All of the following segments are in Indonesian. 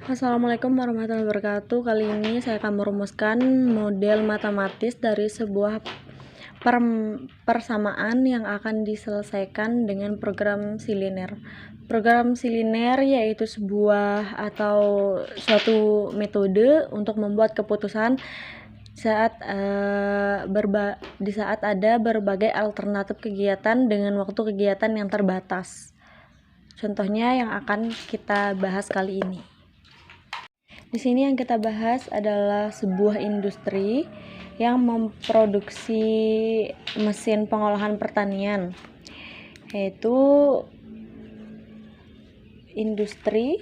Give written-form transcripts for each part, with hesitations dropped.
Assalamualaikum warahmatullahi wabarakatuh. Kali ini saya akan merumuskan model matematis dari sebuah persamaan yang akan diselesaikan dengan program siliner. Program siliner yaitu sebuah atau suatu metode untuk membuat keputusan di saat ada berbagai alternatif kegiatan dengan waktu kegiatan yang terbatas. Contohnya yang akan kita bahas kali ini. Di sini yang kita bahas adalah sebuah industri yang memproduksi mesin pengolahan pertanian, yaitu industri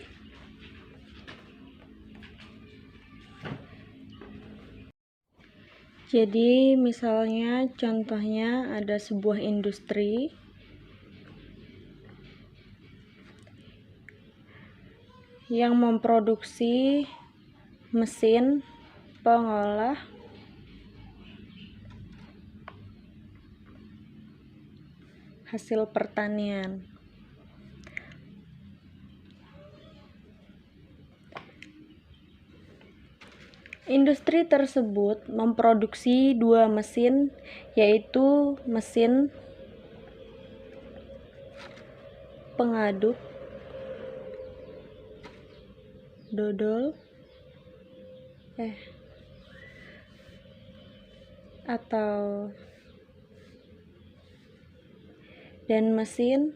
jadi misalnya contohnya ada sebuah industri yang memproduksi mesin pengolah hasil pertanian. Industri tersebut memproduksi dua mesin, yaitu mesin pengaduk dodol dan mesin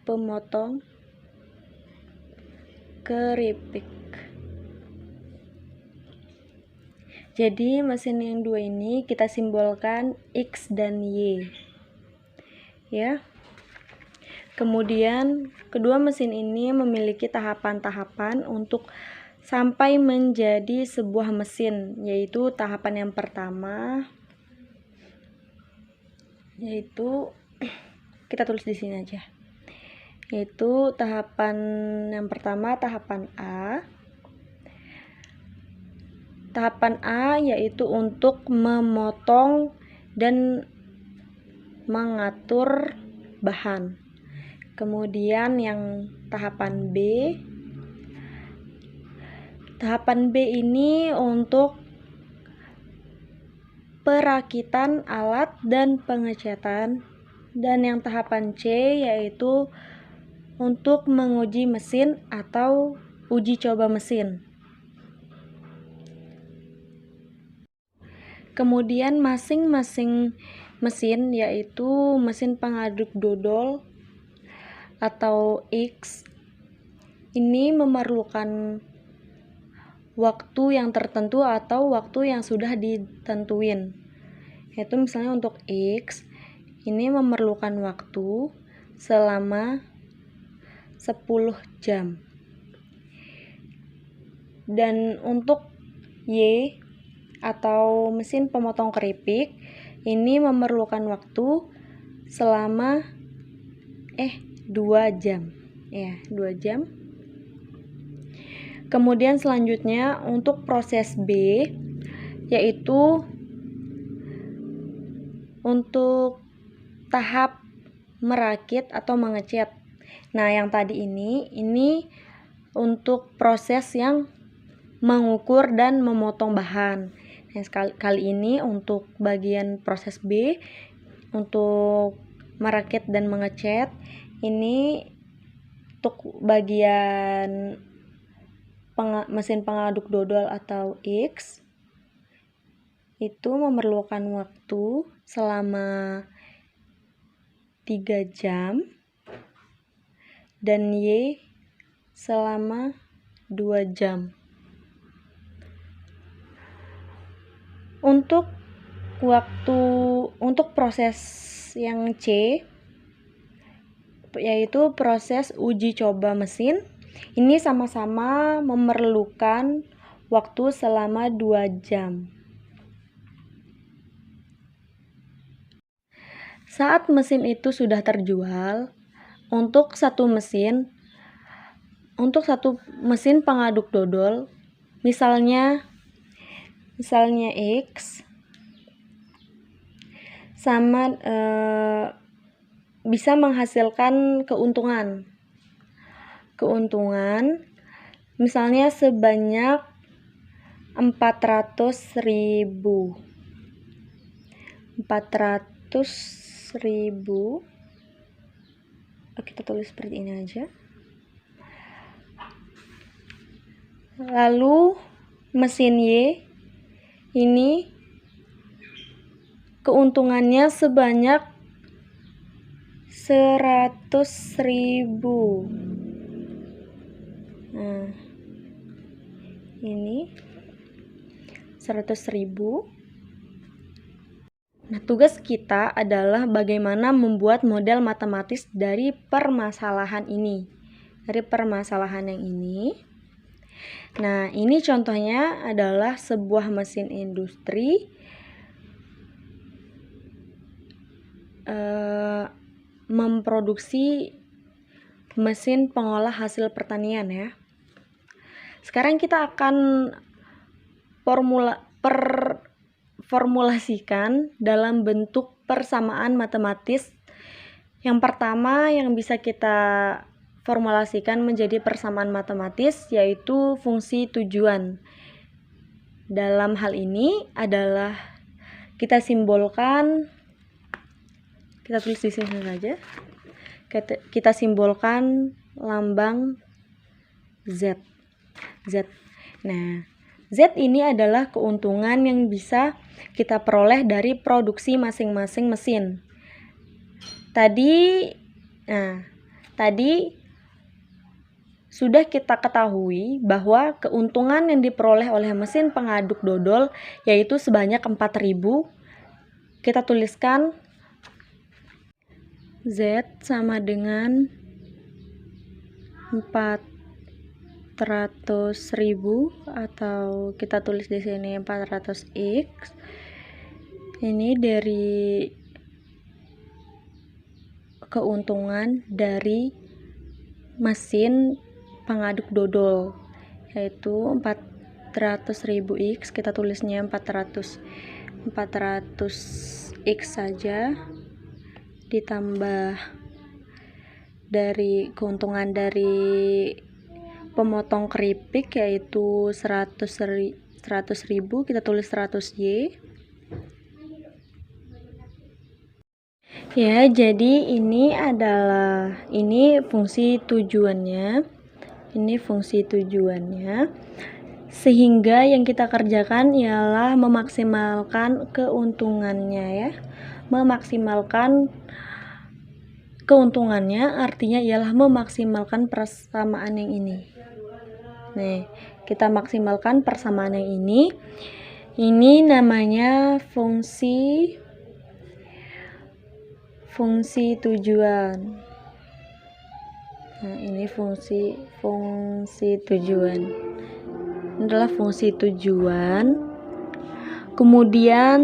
pemotong keripik. Jadi mesin yang dua ini kita simbolkan X dan Y, ya. Kemudian kedua mesin ini memiliki tahapan-tahapan untuk sampai menjadi sebuah mesin, yaitu tahapan yang pertama yaitu kita tulis di sini aja. Yaitu tahapan yang pertama, tahapan A. Tahapan A yaitu untuk memotong dan mengatur bahan. Kemudian yang tahapan B. Tahapan B ini untuk perakitan alat dan pengecatan. Dan yang tahapan C yaitu untuk menguji mesin atau uji coba mesin. Kemudian masing-masing mesin yaitu mesin pengaduk dodol atau X ini memerlukan waktu yang tertentu atau waktu yang sudah ditentuin. Yaitu misalnya untuk X ini memerlukan waktu selama 10 jam. Dan untuk Y atau mesin pemotong keripik ini memerlukan waktu selama 2 jam. 2 jam. Kemudian selanjutnya untuk proses B yaitu untuk tahap merakit atau mengecat. Nah, yang tadi ini untuk proses yang mengukur dan memotong bahan. Nah, kali ini untuk bagian proses B untuk merakit dan mengecat, ini untuk bagian mesin pengaduk dodol atau X itu memerlukan waktu selama 3 jam dan Y selama 2 jam. Untuk proses yang C yaitu proses uji coba mesin, ini sama-sama memerlukan waktu selama 2 jam. Saat mesin itu sudah terjual, untuk satu mesin pengaduk dodol, misalnya X sama bisa menghasilkan keuntungan keuntungan misalnya sebanyak 400.000. Kita tulis seperti ini aja. Lalu mesin Y ini keuntungannya sebanyak 100.000. Nah, ini 100.000. Nah, tugas kita adalah bagaimana membuat model matematis dari permasalahan ini. Dari permasalahan yang ini. Nah, ini contohnya adalah sebuah mesin industri memproduksi mesin pengolah hasil pertanian ya. Sekarang kita akan formulasikan dalam bentuk persamaan matematis. Yang pertama yang bisa kita formulasikan menjadi persamaan matematis yaitu fungsi tujuan. Dalam hal ini adalah kita simbolkan, kita tulis di sini saja. Kita simbolkan lambang Z. Nah, Z ini adalah keuntungan yang bisa kita peroleh dari produksi masing-masing mesin. Tadi sudah kita ketahui bahwa keuntungan yang diperoleh oleh mesin pengaduk dodol yaitu sebanyak 4.000. Kita tuliskan Z sama dengan 400.000 atau kita tulis di sini 400x. Ini dari keuntungan dari mesin pengaduk dodol yaitu 400.000x. Kita tulisnya 400x saja, ditambah dari keuntungan dari pemotong keripik yaitu 100.000, kita tulis 100y. Ya, jadi ini fungsi tujuannya. Sehingga yang kita kerjakan ialah memaksimalkan keuntungannya ya. Memaksimalkan keuntungannya artinya ialah memaksimalkan persamaan yang ini. Nih, kita maksimalkan persamaan yang ini. Ini namanya fungsi tujuan. Nah, ini fungsi tujuan. Ini adalah fungsi tujuan. Kemudian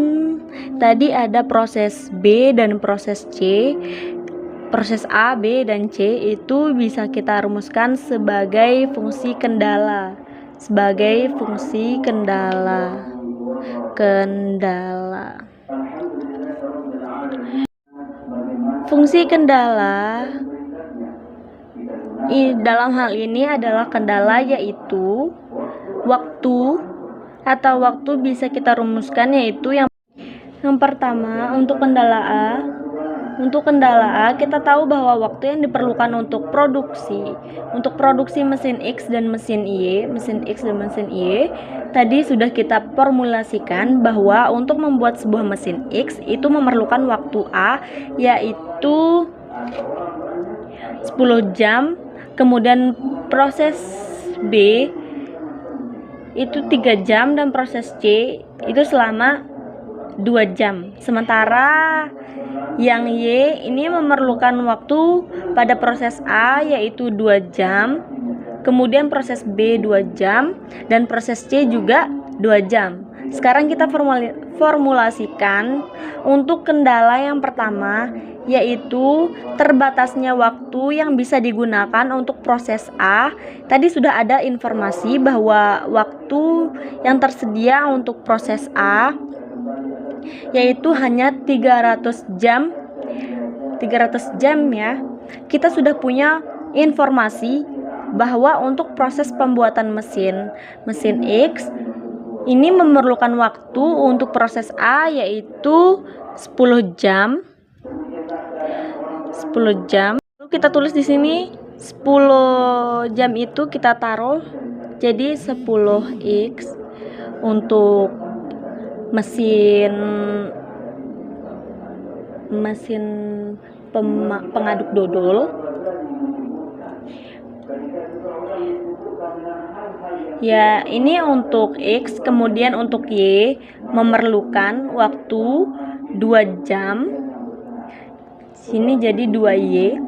tadi ada proses B dan proses C. Proses A, B, dan C itu bisa kita rumuskan sebagai fungsi kendala. Fungsi kendala dalam hal ini adalah kendala yaitu waktu bisa kita rumuskan yaitu yang pertama untuk kendala A kita tahu bahwa waktu yang diperlukan untuk produksi mesin X dan mesin Y tadi sudah kita formulasikan bahwa untuk membuat sebuah mesin X itu memerlukan waktu A yaitu 10 jam, kemudian proses B itu 3 jam dan proses C itu selama 2 jam. Sementara yang Y ini memerlukan waktu pada proses A yaitu 2 jam, kemudian proses B 2 jam, dan proses C juga 2 jam. Sekarang kita formulasikan untuk kendala yang pertama yaitu terbatasnya waktu yang bisa digunakan untuk proses A. Tadi sudah ada informasi bahwa waktu yang tersedia untuk proses A yaitu hanya 300 jam ya. Kita sudah punya informasi bahwa untuk proses pembuatan mesin X ini memerlukan waktu untuk proses A yaitu 10 jam. 10 jam. Lalu kita tulis di sini 10 jam itu kita taruh jadi 10x untuk mesin pengaduk dodol. Ya, ini untuk X, kemudian untuk Y memerlukan waktu 2 jam. Sini jadi 2Y.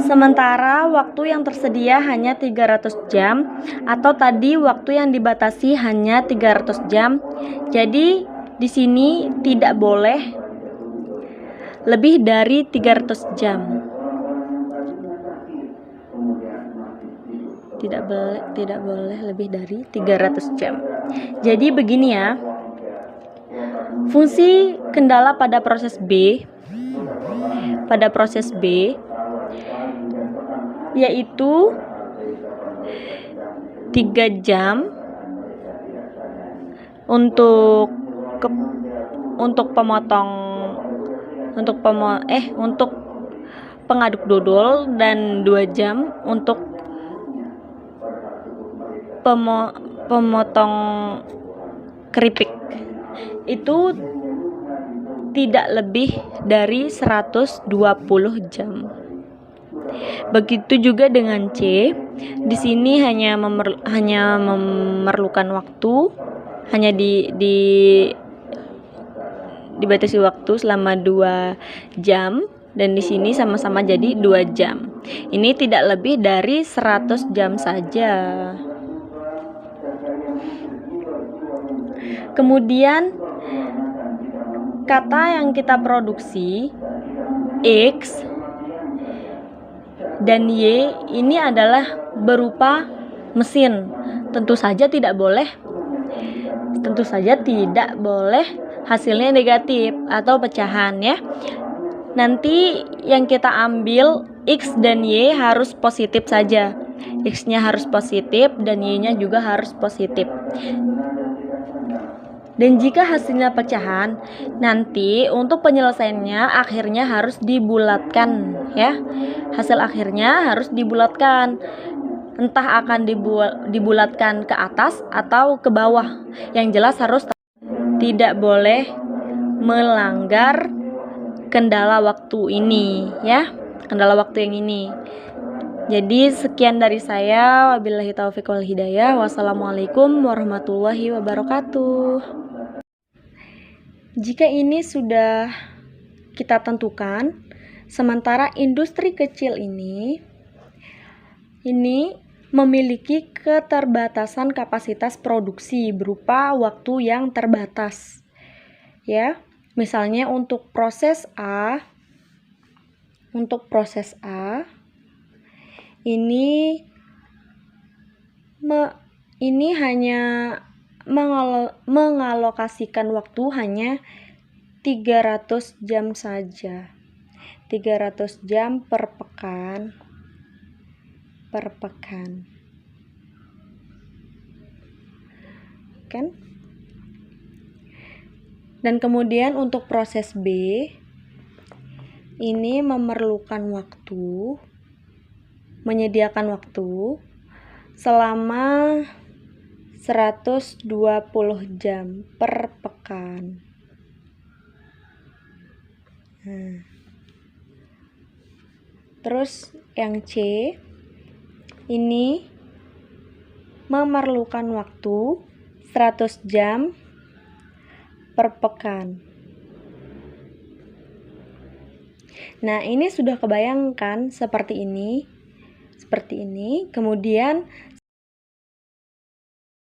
Sementara waktu yang tersedia hanya 300 jam atau tadi waktu yang dibatasi hanya 300 jam. Jadi di sini tidak boleh lebih dari 300 jam. Tidak boleh lebih dari 300 jam. Jadi begini ya. Fungsi kendala pada proses B yaitu 3 jam untuk pengaduk dodol dan 2 jam untuk pemotong keripik. Itu tidak lebih dari 120 jam. Begitu juga dengan C. Di sini hanya memerlukan waktu, hanya dibatasi waktu selama 2 jam dan di sini sama-sama jadi 2 jam. Ini tidak lebih dari 100 jam saja. Kemudian kata yang kita produksi X dan Y ini adalah berupa mesin. Tentu saja tidak boleh hasilnya negatif atau pecahan ya. Nanti yang kita ambil X dan Y harus positif saja. X-nya harus positif dan Y-nya juga harus positif. Dan jika hasilnya pecahan, nanti untuk penyelesaiannya akhirnya harus dibulatkan ya. Hasil akhirnya harus dibulatkan. Entah akan dibulatkan ke atas atau ke bawah. Yang jelas harus tidak boleh melanggar kendala waktu ini ya. Kendala waktu yang ini. Jadi sekian dari saya. Wabillahi taufiq wal hidayah. Wassalamualaikum warahmatullahi wabarakatuh. Jika ini sudah kita tentukan, sementara industri kecil ini memiliki keterbatasan kapasitas produksi berupa waktu yang terbatas. Ya, misalnya untuk proses A ini hanya mengalokasikan waktu hanya 300 jam saja. 300 jam per pekan. Kan? Dan kemudian untuk proses B ini menyediakan waktu selama 120 jam per pekan. Terus yang C ini memerlukan waktu 100 jam per pekan. Nah, ini sudah kebayangkan seperti ini. Kemudian